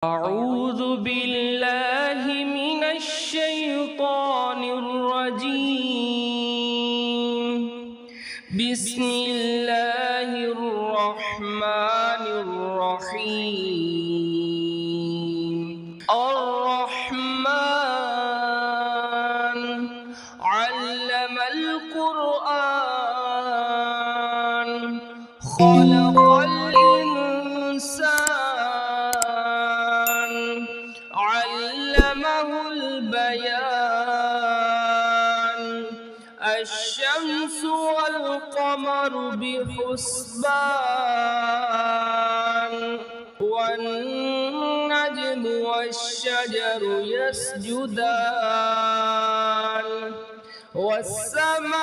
أعوذ بالله من الشيطان الرجيم. بسم الله الرحمن الرحيم. الرحمن علم القرآن خلق الإنسان علمه البيان. الشمس والقمر بحسبان والنجم والشجر يسجدان والسماء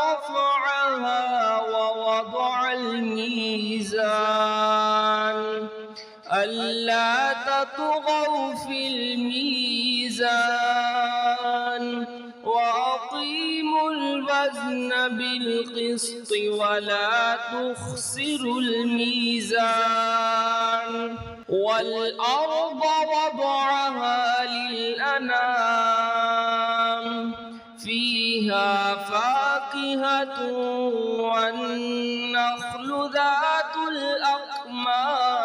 رفعها ووضع الميزان ألا تطغوا في الميزان وأقيموا الوزن بالقسط ولا تخسروا الميزان. والأرض وضعها للأنام فيها فاكهة والنخل ذات الأكمام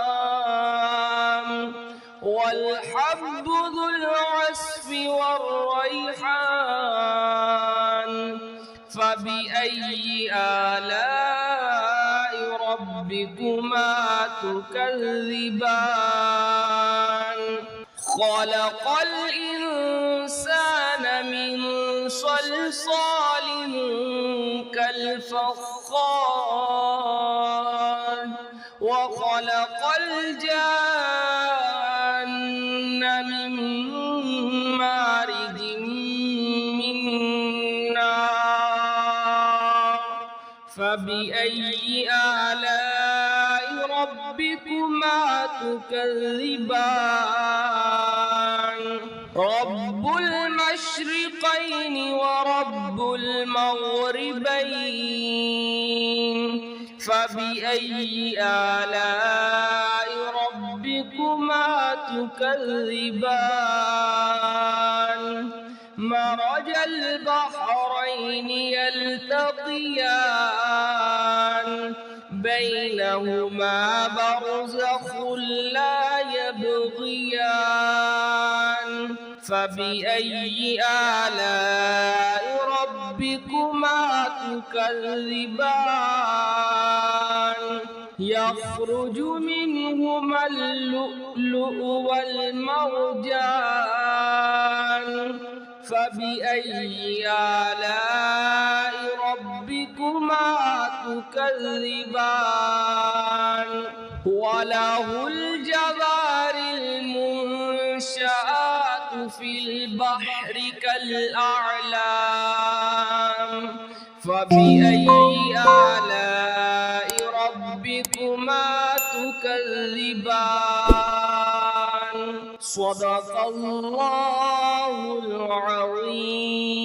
والحب ذو العصف والريحان. فبأي آلاء ربكما تكذبان؟ خلق الإنسان من صلصال كالفخار وخلق الجان من مارج من نار. فبأي آلاء ربكما تكذبان؟ رب المشرقين ورب المغربين. فبأي آلاء ربكما تكذبان؟ مرج البحرين يلتقيان بينهما برزخ لا يبغيان. فبأي آلاء ربكما تكذبان؟ يخرج منهما اللؤلؤ والمرجان. فبأي آلاء ربكما تكذبان؟ وله الجوار المنشآت في البحر كالأعلام. فبأي آلاء ربكما تكذبان؟ صدق الله العظيم.